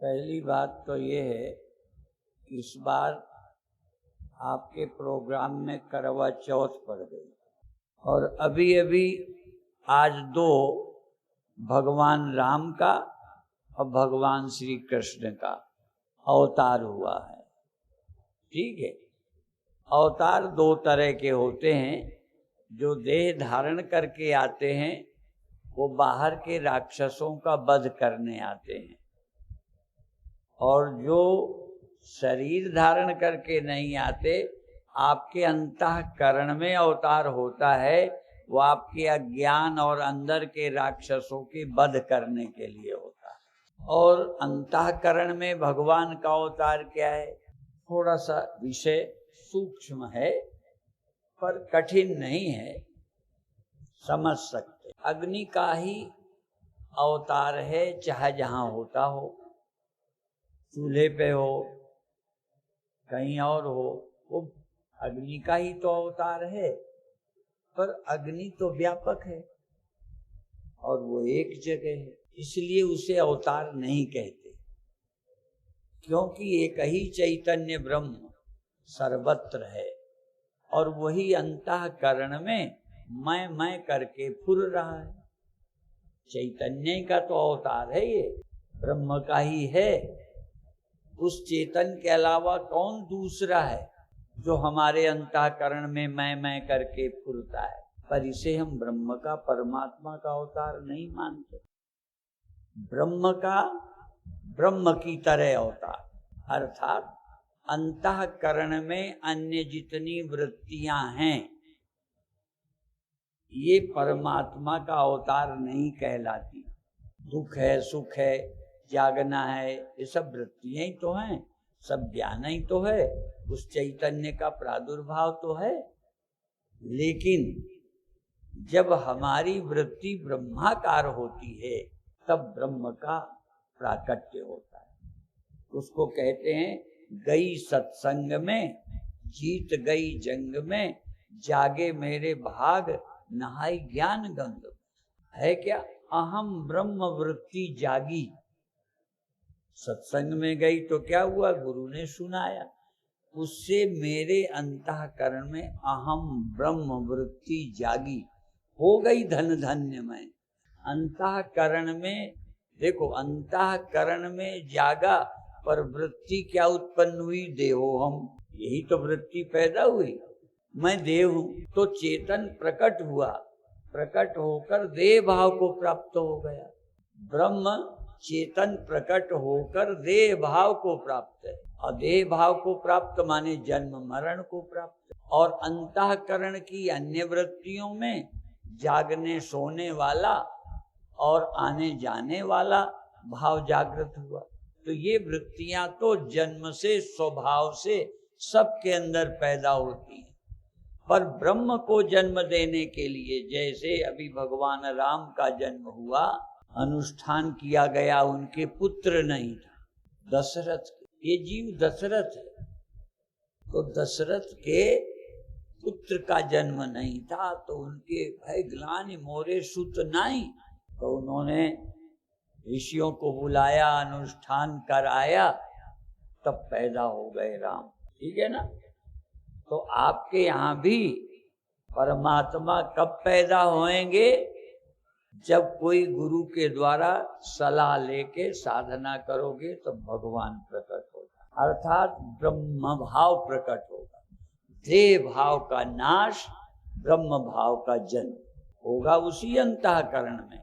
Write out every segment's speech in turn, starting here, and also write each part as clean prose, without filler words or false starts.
पहली बात तो ये है कि इस बार आपके प्रोग्राम में करवा चौथ पड़ गई और अभी अभी आज 2 भगवान राम का और भगवान श्री कृष्ण का अवतार हुआ है। ठीक है, अवतार 2 तरह के होते हैं। जो देह धारण करके आते हैं वो बाहर के राक्षसों का वध करने आते हैं, और जो शरीर धारण करके नहीं आते, आपके अंतःकरण में अवतार होता है, वो आपके अज्ञान और अंदर के राक्षसों के वध करने के लिए होता है। और अंतःकरण में भगवान का अवतार क्या है? थोड़ा सा विषय सूक्ष्म है पर कठिन नहीं है, समझ सकते। अग्नि का ही अवतार है, चाहे जहां होता हो, चूल्हे पे हो, कहीं और हो, वो अग्नि का ही तो अवतार है। पर अग्नि तो व्यापक है और वो एक जगह है, इसलिए उसे अवतार नहीं कहते, क्योंकि एक ही चैतन्य ब्रह्म सर्वत्र है और वही अंतःकरण में मैं करके फुर रहा है। चैतन्य का तो अवतार है, ये ब्रह्म का ही है। उस चेतन के अलावा कौन दूसरा है जो हमारे अंतःकरण में मैं करके फुरता है? पर इसे हम ब्रह्म का, परमात्मा का अवतार नहीं मानते। ब्रह्म का ब्रह्म की तरह अवतार, अर्थात अंतःकरण में अन्य जितनी वृत्तियां हैं, ये परमात्मा का अवतार नहीं कहलाती। दुख है, सुख है, जागना है, ये सब वृत्तियां ही तो हैं, सब ज्ञान ही तो है, उस चैतन्य का प्रादुर्भाव तो है। लेकिन जब हमारी वृत्ति ब्रह्माकार होती है तब ब्रह्म का प्राकट्य होता है। उसको कहते हैं गई सत्संग में, जीत गई जंग में, जागे मेरे भाग, नहाई ज्ञान गंग। है क्या? अहम ब्रह्म वृत्ति जागी। सत्संग में गई तो क्या हुआ? गुरु ने सुनाया, उससे मेरे अंतःकरण में अहम ब्रह्म वृत्ति जागी, हो गई धन धन्य मैं। अंतःकरण में देखो, अंतःकरण में जागा, पर वृत्ति क्या उत्पन्न हुई? देहो हम, यही तो वृत्ति पैदा हुई। मैं देव हूं, तो चेतन प्रकट हुआ, प्रकट होकर देह भाव को प्राप्त हो गया। ब्रह्म चेतन प्रकट होकर देह भाव को प्राप्त है, और देह भाव को प्राप्त माने जन्म मरण को प्राप्त। और अंतःकरण की अन्य वृत्तियों में जागने सोने वाला और आने जाने वाला भाव जागृत हुआ। तो ये वृत्तियां तो जन्म से, स्वभाव से सबके अंदर पैदा होती हैं। पर ब्रह्म को जन्म देने के लिए, जैसे अभी भगवान राम का जन्म हुआ, अनुष्ठान किया गया, उनके पुत्र नहीं था, दशरथ के। ये जीव दशरथ है, तो दशरथ के पुत्र का जन्म नहीं था, तो उनके भय ग्लानि मोरे सुत नाई, तो उन्होंने ऋषियों को बुलाया, अनुष्ठान कराया, तब पैदा हो गए राम। ठीक है ना? तो आपके यहाँ भी परमात्मा कब पैदा होएंगे? जब कोई गुरु के द्वारा सलाह लेके साधना करोगे तो भगवान प्रकट होगा, अर्थात ब्रह्म भाव प्रकट होगा। देह भाव का नाश, ब्रह्म भाव का जन्म होगा उसी अंतःकरण में।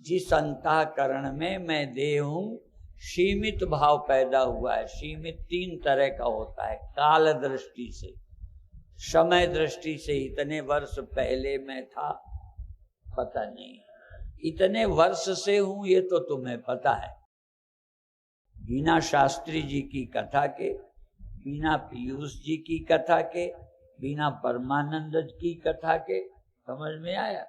जिस अंतःकरण में मैं देह हूं, सीमित भाव पैदा हुआ है। सीमित 3 तरह का होता है। काल दृष्टि से, समय दृष्टि से इतने वर्ष पहले मैं था, पता नहीं। इतने वर्ष से हूं ये तो तुम्हें पता है। बिना शास्त्री जी की कथा के, बिना पीयूष जी की कथा के, बिना परमानंद की कथा के, समझ में आया?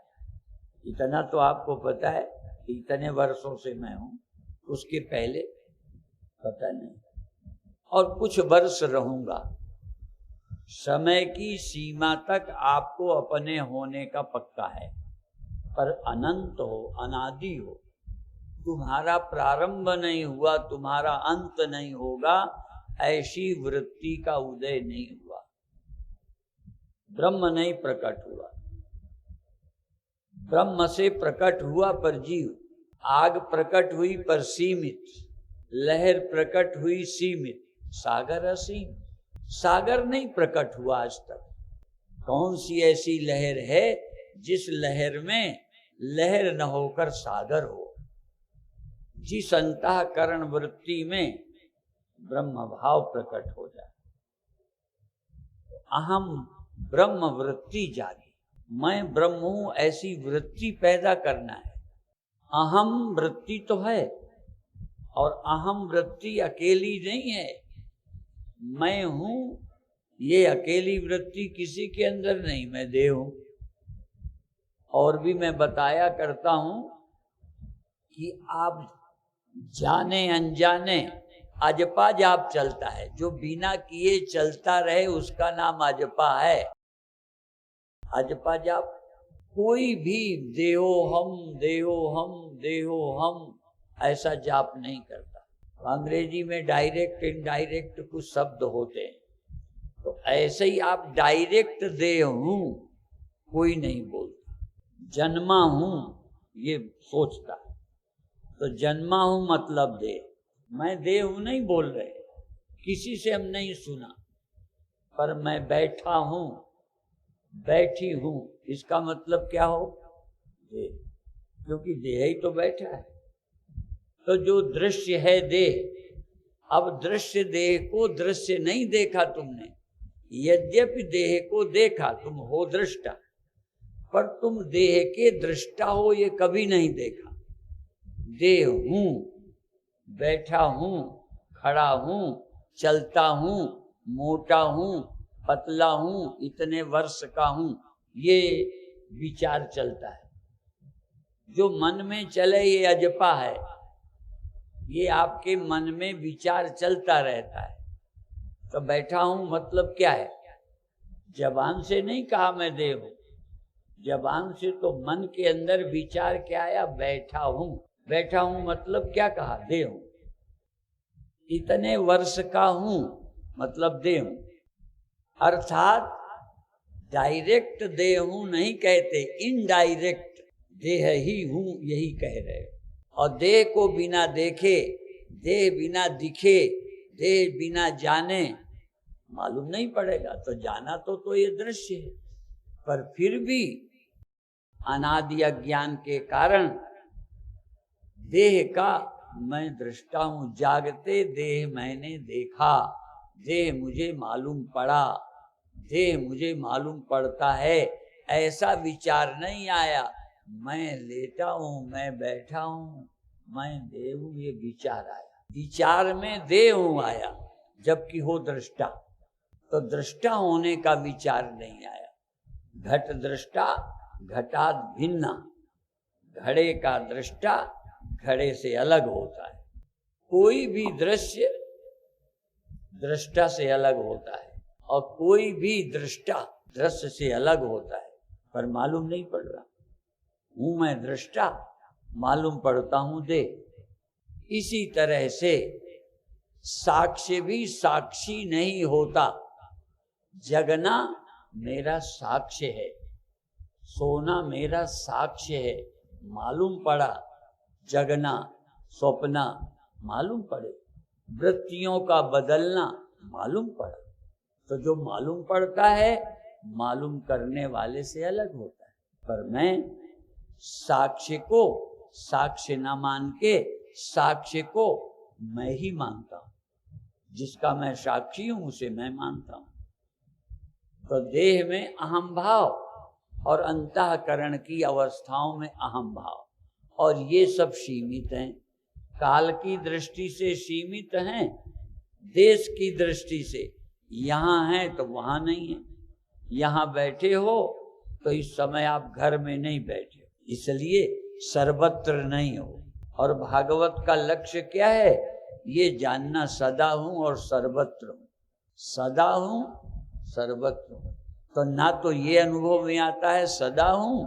इतना तो आपको पता है, इतने वर्षों से मैं हूं, उसके पहले पता नहीं। और कुछ वर्ष रहूंगा, समय की सीमा तक आपको अपने होने का पक्का है, पर अनंत हो, अनादि हो, तुम्हारा प्रारंभ नहीं हुआ, तुम्हारा अंत नहीं होगा, ऐसी वृत्ति का उदय नहीं हुआ, ब्रह्म नहीं प्रकट हुआ। ब्रह्म से प्रकट हुआ पर जीव, आग प्रकट हुई पर सीमित, लहर प्रकट हुई सीमित, सागर असीम। सागर नहीं प्रकट हुआ आज तक। कौन सी ऐसी लहर है जिस लहर में लहर न होकर सागर हो? जिस अंतःकरण वृत्ति में ब्रह्म भाव प्रकट हो जाए, अहम ब्रह्म वृत्ति जागी, मैं ब्रह्म हूं, ऐसी वृत्ति पैदा करना है। अहम वृत्ति तो है, और अहम वृत्ति अकेली नहीं है। मैं हूं ये अकेली वृत्ति किसी के अंदर नहीं, मैं देह हूं। और भी मैं बताया करता हूं कि आप जाने अनजाने अजपा जाप चलता है, जो बिना किए चलता रहे उसका नाम अजपा है। अजपा जाप कोई भी देहो हम देहो हम देहो हम ऐसा जाप नहीं करता। अंग्रेजी में डायरेक्ट इनडायरेक्ट कुछ शब्द होते हैं, तो ऐसे ही आप डायरेक्ट देह हूं कोई नहीं बोलता, जन्मा हूं ये सोचता है। तो जन्मा हूं मतलब देह, मैं देह हूं नहीं बोल रहे, किसी से हम नहीं सुना, पर मैं बैठा हूं, बैठी हूं, इसका मतलब क्या हो? देह, क्योंकि देह ही तो बैठा है। तो जो दृश्य है देह, अब दृश्य देह को दृश्य नहीं देखा तुमने, यद्यपि देह को देखा, तुम हो दृष्टा, पर तुम देह के दृष्टा हो ये कभी नहीं देखा। देह हूं, बैठा हूं, खड़ा हूं, चलता हूं, मोटा हूं, पतला हूं, इतने वर्ष का हूं, ये विचार चलता है। जो मन में चले ये अजपा है, ये आपके मन में विचार चलता रहता है। तो बैठा हूं मतलब क्या है? जबान से नहीं कहा मैं देह हूं, जबान से तो मन के अंदर विचार क्या आया? बैठा हूं। बैठा हूं मतलब क्या कहा? देह हूं। इतने वर्ष का हूं मतलब देह हूं। अर्थात डायरेक्ट देह हूं नहीं कहते, इनडायरेक्ट देह ही हूं यही कह रहे हो। और देह को बिना देखे, देह बिना दिखे, देह बिना जाने मालूम नहीं पड़ेगा। तो जाना तो ये दृश्य है, पर फिर भी अनादि अज्ञान के कारण देह का मैं दृष्टा हूं। जागते देह मैंने देखा, देह मुझे मालूम पड़ा, देह मुझे मालूम पड़ता है, ऐसा विचार नहीं आया मैं लेटा हूं, मैं बैठा हूं, मैं देह हूं, ये विचार आया। विचार में देह हूं आया, जबकि हो दृष्टा। तो दृष्टा होने का विचार नहीं आया। घट दृष्टा घटात भिन्ना, घड़े का दृष्टा घड़े से अलग होता है। कोई भी दृश्य दृष्टा से अलग होता है, और कोई भी दृष्टा दृश्य से अलग होता है, पर मालूम नहीं पड़ रहा। हूं मैं दृष्टा, मालूम पड़ता हूं देह। इसी तरह से साक्ष्य भी साक्षी नहीं होता। जगना मेरा साक्ष्य है, सोना मेरा साक्ष्य है, मालूम पड़ा। जगना, स्वप्ना मालूम पड़े, वृत्तियों का बदलना मालूम पड़ा। तो जो मालूम पड़ता है मालूम करने वाले से अलग होता है। पर मैं साक्ष्य को साक्ष्य न मान के साक्ष्य को मैं ही मानता हूं। जिसका मैं साक्षी हूं उसे मैं मानता हूं। तो देह में अहम भाव और अंतःकरण की अवस्थाओं में अहम भाव, और ये सब सीमित हैं। काल की दृष्टि से सीमित हैं, देश की दृष्टि से यहाँ है तो वहाँ नहीं है। यहाँ बैठे हो तो इस समय आप घर में नहीं बैठे, इसलिए सर्वत्र नहीं हो। और भागवत का लक्ष्य क्या है? ये जानना सदा हूँ और सर्वत्र हूँ। सदा हूँ, सर्वत्र हूँ। तो ना तो ये अनुभव में आता है सदा हूं,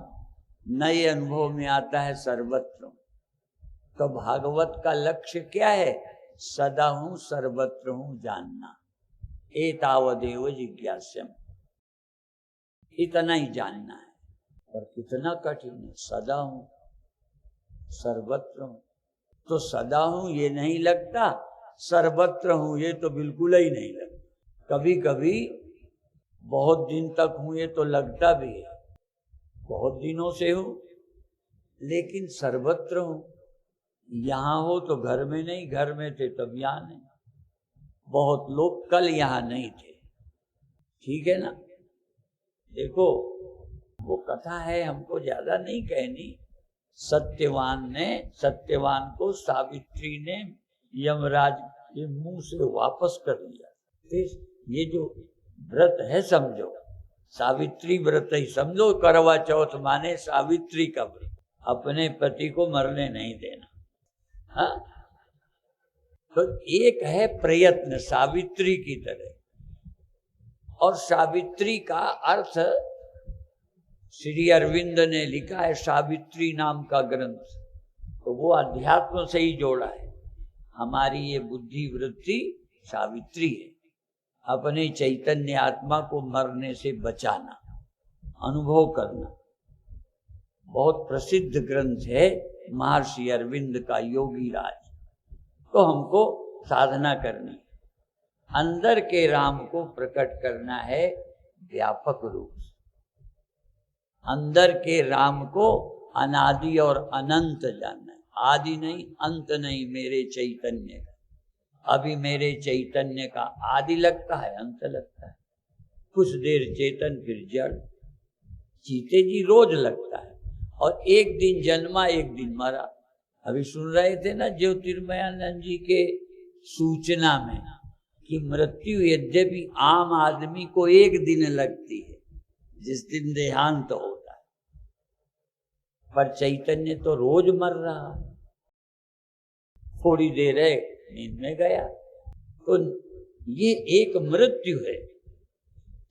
न ये अनुभव में आता है सर्वत्र हूं। तो भागवत का लक्ष्य क्या है? सदा हूं सर्वत्र हूं जानना। एतावदेव जिज्ञास्यम्, इतना ही जानना है। और कितना कठिन है। सदा हूं सर्वत्र हूं, तो सदा हूं ये नहीं लगता, सर्वत्र हूं ये तो बिल्कुल ही नहीं लगता। कभी कभी बहुत दिन तक हूं ये तो लगता भी है, बहुत दिनों से हूं, लेकिन सर्वत्र हूं। यहां हो तो घर में नहीं, घर में थे तब यहां नहीं। बहुत लोग कल यहां नहीं थे, ठीक है ना। देखो वो कथा है, हमको ज्यादा नहीं कहनी। सत्यवान को सावित्री ने यमराज के मुंह से वापस कर लिया। ये जो व्रत है समझो, सावित्री व्रत ही समझो। करवा चौथ माने सावित्री का व्रत, अपने पति को मरने नहीं देना। हाँ, तो एक है प्रयत्न सावित्री की तरह, और सावित्री का अर्थ श्री अरविंद ने लिखा है, सावित्री नाम का ग्रंथ, तो वो अध्यात्म से ही जोड़ा है। हमारी ये बुद्धि वृत्ति सावित्री है, अपने चैतन्य आत्मा को मरने से बचाना, अनुभव करना। बहुत प्रसिद्ध ग्रंथ है महर्षि अरविंद का योगी राज। तो हमको साधना करनी, अंदर के राम को प्रकट करना है व्यापक रूप से। अंदर के राम को अनादि और अनंत जानना है। आदि नहीं, अंत नहीं मेरे चैतन्य का। अभी मेरे चैतन्य का आदि लगता है, अंत लगता है। कुछ देर चेतन फिर जड़। चीते जी रोज लगता है, और एक दिन जन्मा एक दिन मरा। अभी सुन रहे थे ना ज्योतिर्मयानंद जी के सूचना में कि मृत्यु यद्यपि आम आदमी को एक दिन लगती है, जिस दिन देहांत होता है, पर चैतन्य तो रोज मर रहा है। थोड़ी देर है नींद में गया, तो ये एक मृत्यु है।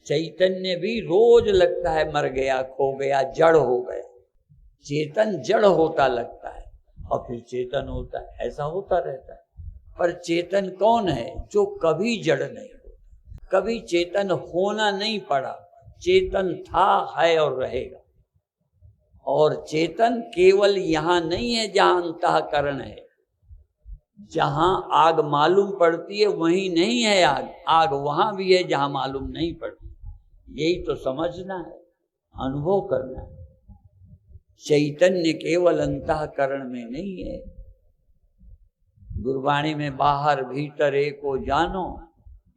चैतन्य भी रोज लगता है मर गया, खो गया, जड़ हो गया। चेतन जड़ होता लगता है और फिर चेतन होता है, ऐसा होता रहता है। पर चेतन कौन है? जो कभी जड़ नहीं होता, कभी चेतन होना नहीं पड़ा। चेतन था, है और रहेगा। और चेतन केवल यहाँ नहीं है जहाँ अंतःकरण है। जहाँ आग मालूम पड़ती है वहीं नहीं है आग, आग वहां भी है जहाँ मालूम नहीं पड़ती। यही तो समझना है, अनुभव करना है। चैतन्य केवल अंतःकरण में नहीं है। गुरबाणी में बाहर भीतर एको जानो,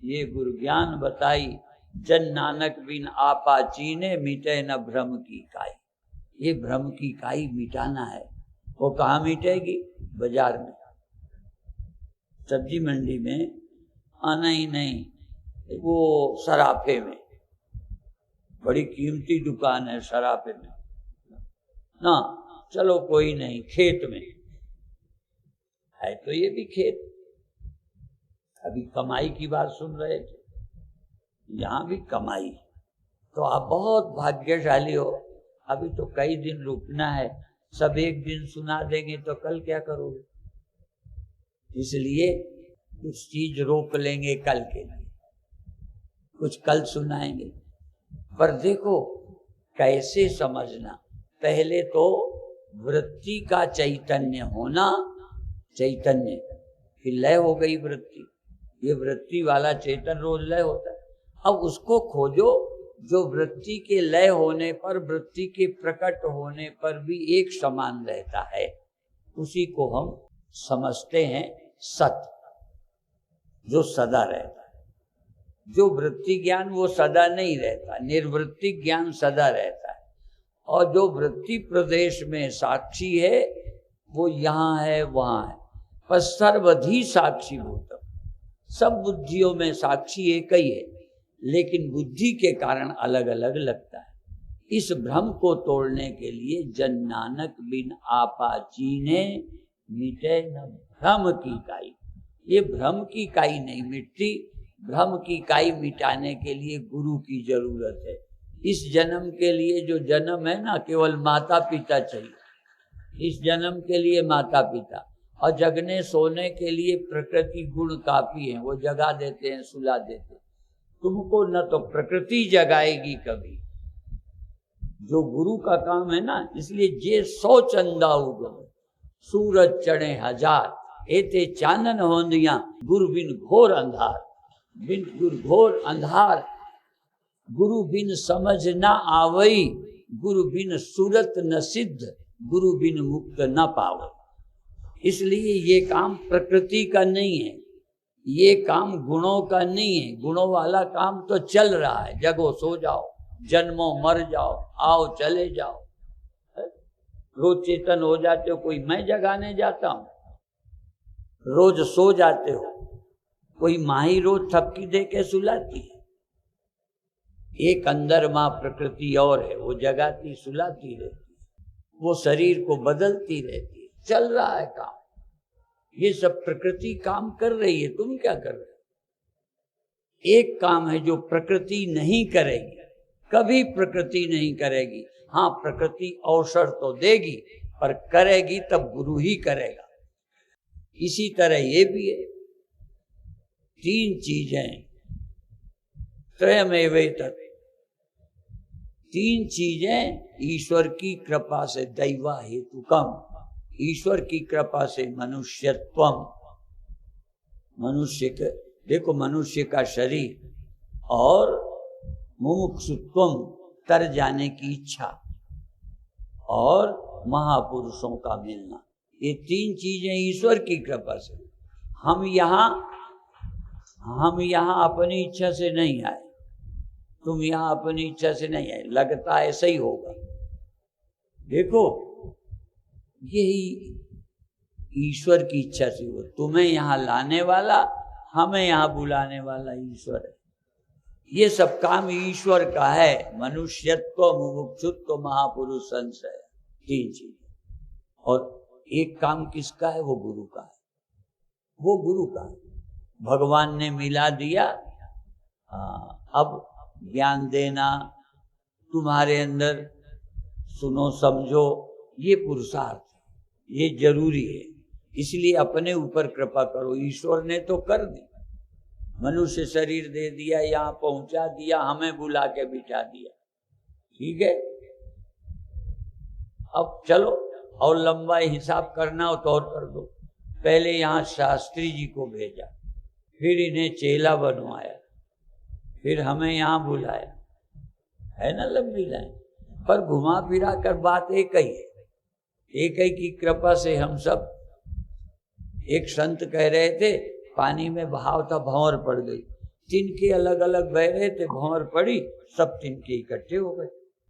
ये गुरु ज्ञान बताई। जन नानक बिन आपा चीने, मिटे न भ्रम की काई। ये भ्रम की काई मिटाना है। वो कहाँ मिटेगी? बाजार में, सब्जी मंडी में, नहीं, वो सराफे में, बड़ी कीमती दुकान है सराफे में ना। चलो कोई नहीं, खेत में है तो ये भी खेत। अभी कमाई की बात सुन रहे थे, यहाँ भी कमाई। तो आप बहुत भाग्यशाली हो। अभी तो कई दिन रुकना है, सब एक दिन सुना देंगे तो कल क्या करोगे? इसलिए कुछ चीज रोक लेंगे कल के लिए, कुछ कल सुनाएंगे। पर देखो कैसे समझना, पहले तो वृत्ति का चैतन्य होना, चैतन्य फिर लय हो गई वृत्ति। ये वृत्ति वाला चेतन रोज लय होता है। अब उसको खोजो जो वृत्ति के लय होने पर, वृत्ति के प्रकट होने पर भी एक समान रहता है। उसी को हम समझते हैं सत, जो सदा रहता है। जो वृत्ति ज्ञान वो सदा नहीं रहता, निर्वृत्ति ज्ञान सदा रहता है। और जो वृत्ति प्रदेश में साक्षी है वो यहाँ है वहाँ है, पर सर्वधि साक्षी भूतम। सब बुद्धियों में साक्षी एक ही है, लेकिन बुद्धि के कारण अलग अलग लगता है। इस भ्रम को तोड़ने के लिए जन नानक बिन आपा चीने, मिटे न भ्रम की काई। ये भ्रम की काई नहीं मिटती, भ्रम की काई मिटाने के लिए गुरु की जरूरत है। इस जन्म के लिए जो जन्म है ना, केवल माता पिता चाहिए। इस जन्म के लिए माता पिता, और जगने सोने के लिए प्रकृति गुण काफी है, वो जगा देते हैं, सुला देते हैं। तुमको न तो प्रकृति जगाएगी कभी, जो गुरु का काम है ना। इसलिए जे 100 चंदा उगो सूरज चढ़े 1000, एते चानन होंदिया गुरु बिन घोर अंधार। बिन गुरु घोर अंधार, गुरु बिन समझ न आवई, गुरु बिन सूरत न सिद्ध, गुरु बिन मुक्त न पावई। इसलिए ये काम प्रकृति का नहीं है, ये काम गुणों का नहीं है। गुणों वाला काम तो चल रहा है, जगो सो जाओ, जन्मो मर जाओ, आओ चले जाओ। रोज चेतन हो जाते हो, कोई मैं जगाने जाता हूँ। रोज सो जाते हो, कोई माँ ही रोज थपकी दे के सुलाती है। एक अंदर माँ प्रकृति और है, वो जगाती सुलाती रहती है, वो शरीर को बदलती रहती है। चल रहा है काम, ये सब प्रकृति काम कर रही है। तुम क्या कर रहे हो? एक काम है जो प्रकृति नहीं करेगी, कभी प्रकृति नहीं करेगी। हाँ, प्रकृति अवसर तो देगी, पर करेगी तब गुरु ही करेगा। इसी तरह ये भी है। 3 चीजें, त्रयमेवैतत्, 3 चीजें ईश्वर की कृपा से, दैवा हेतुकम, ईश्वर की कृपा से मनुष्यत्वम, मनुष्य के, देखो मनुष्य का शरीर, और मुमुक्षुत्वम, तर जाने की इच्छा, और महापुरुषों का मिलना। ये 3 चीजें ईश्वर की कृपा से। हम यहाँ अपनी इच्छा से नहीं आए, तुम यहाँ अपनी इच्छा से नहीं आए, लगता ऐसा ही होगा। देखो, यही ईश्वर की इच्छा से हो। तुम्हें यहाँ लाने वाला, हमें यहाँ बुलाने वाला ईश्वर है। ये सब काम ईश्वर का है। मनुष्यत्व, मुमुक्षुत्व, महापुरुष, संशय, 3 चीज। और एक काम किसका है? वो गुरु का है, वो गुरु का है। भगवान ने मिला दिया। अब ज्ञान देना तुम्हारे अंदर, सुनो समझो, ये पुरुषार्थ, ये जरूरी है। इसलिए अपने ऊपर कृपा करो। ईश्वर ने तो कर दी, मनुष्य शरीर दे दिया, यहाँ पहुंचा दिया, हमें बुला के बिठा दिया, ठीक है। अब चलो, और लंबा हिसाब करना हो तो और कर दो। पहले यहाँ शास्त्री जी को भेजा, फिर इन्हें चेला बनवाया, फिर हमें यहाँ बुलाया, है ना लंबी लाइन। पर घुमा फिरा कर बात एक ही है। एक ही की कृपा से हम सब, एक संत कह रहे थे, पानी में बहाव था, भंवर पड़ गई, तिनके अलग अलग बह रहे थे, भंवर पड़ी, सब तिनके इकट्ठे हो गए।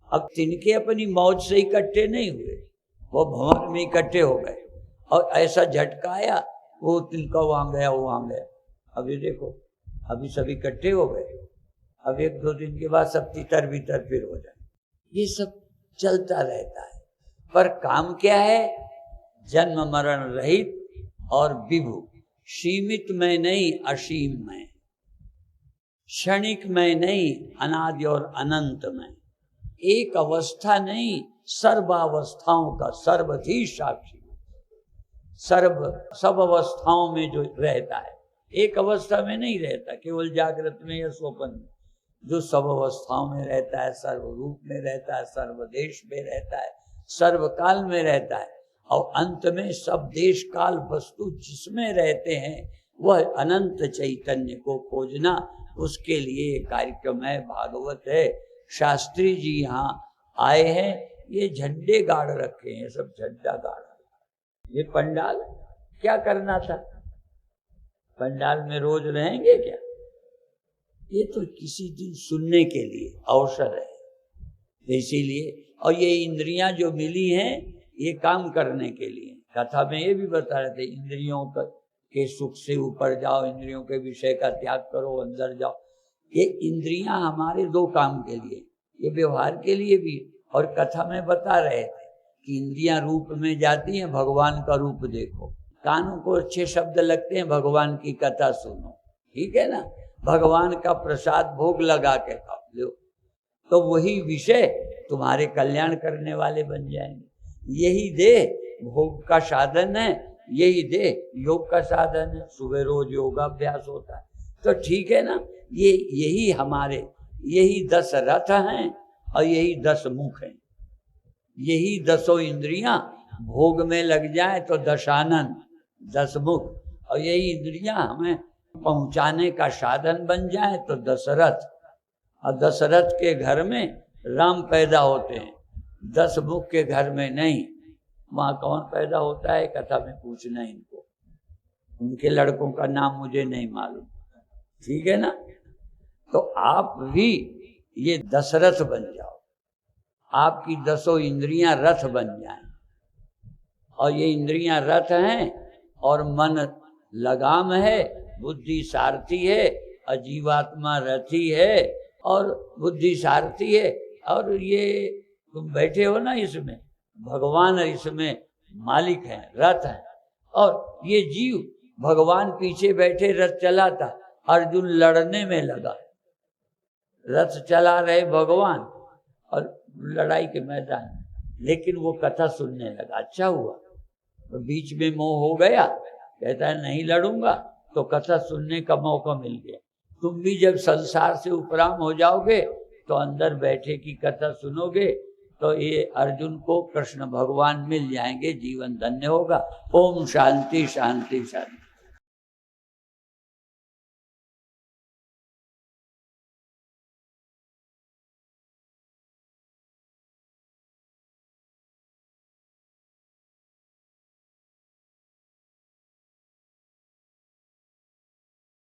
अब तिनके अपनी मौज से इकट्ठे नहीं हुए, वो भंवर में इकट्ठे हो गए, और ऐसा झटका आया, वो तिनका वहां गया, वो वहां गया। अभी देखो, अभी सब इकट्ठे हो गए, अब 1-2 दिन के बाद सब तितर बितर फिर हो जाए। ये सब चलता रहता है। पर काम क्या है? जन्म मरण रहित और विभु, सीमित में नहीं, असीम में, क्षणिक में नहीं, अनादि और अनंत में, एक अवस्था नहीं, सर्वावस्थाओं का सर्वधी साक्षी, सब अवस्थाओं में जो रहता है, एक अवस्था में नहीं रहता, केवल जागृत में या स्वप्न में, जो सब अवस्थाओं में रहता है, सर्वरूप में रहता है, सर्वदेश में रहता है, सर्वकाल में रहता है, और अंत में सब देश काल वस्तु जिसमें रहते हैं, वह अनंत चैतन्य को खोजना, उसके लिए कार्यक्रम है, भागवत है। शास्त्री जी यहाँ आए हैं, ये झंडे गाड़ रखे हैं, सब झंडा गाड़ा। ये पंडाल क्या करना था? पंडाल में रोज रहेंगे क्या? ये तो किसी दिन सुनने के लिए अवसर है, इसीलिए। और ये इंद्रियां जो मिली हैं, ये काम करने के लिए। कथा में ये भी बता रहे थे, इंद्रियों के सुख से ऊपर जाओ, इंद्रियों के विषय का त्याग करो, अंदर जाओ। ये इंद्रियां हमारे 2 काम के लिए, ये व्यवहार के लिए भी। और कथा में बता रहे थे कि इंद्रियां रूप में जाती हैं, भगवान का रूप देखो। कानों को अच्छे शब्द लगते हैं, भगवान की कथा सुनो, ठीक है ना। भगवान का प्रसाद भोग लगा के खा लो, तो वही विषय तुम्हारे कल्याण करने वाले बन जाएंगे। यही देह भोग का साधन है, यही देह योग का साधन है। सुबह रोज योगाभ्यास होता है, तो ठीक है ना। यही हमारे यही 10 रथ हैं और यही 10 मुख हैं। यही 10 इंद्रियां भोग में लग जाए तो 10 आनंद, 10 मुख, और यही इंद्रियां हमें पहुंचाने का साधन बन जाए तो 10 रथ। और 10 रथ के घर में राम पैदा होते हैं, 10 मुख के घर में नहीं। वहां कौन पैदा होता है कथा में पूछना इनको, उनके लड़कों का नाम मुझे नहीं मालूम, ठीक है ना। तो आप भी ये 10 रथ बन जाओ, आपकी 10 इंद्रियां रथ बन जाएं। और ये इंद्रियां रथ हैं और मन लगाम है, बुद्धि सारथी है, अजीवात्मा रथी है और बुद्धि सारथी है। और ये तुम बैठे हो ना, इसमें भगवान इसमें मालिक हैं, रथ हैं। और ये जीव भगवान पीछे बैठे रथ चलाता, अर्जुन लड़ने में लगा। रथ चला रहे भगवान और लड़ाई के मैदान में, लेकिन वो कथा सुनने लगा। अच्छा हुआ, तो बीच में मोह हो गया, कहता है नहीं लड़ूंगा, तो कथा सुनने का मौका मिल गया। तुम भी जब संसार से उपराम हो जाओगे तो अंदर बैठे की कथा सुनोगे, तो ये अर्जुन को कृष्ण भगवान मिल जाएंगे, जीवन धन्य होगा। ओम शांति शांति शांति।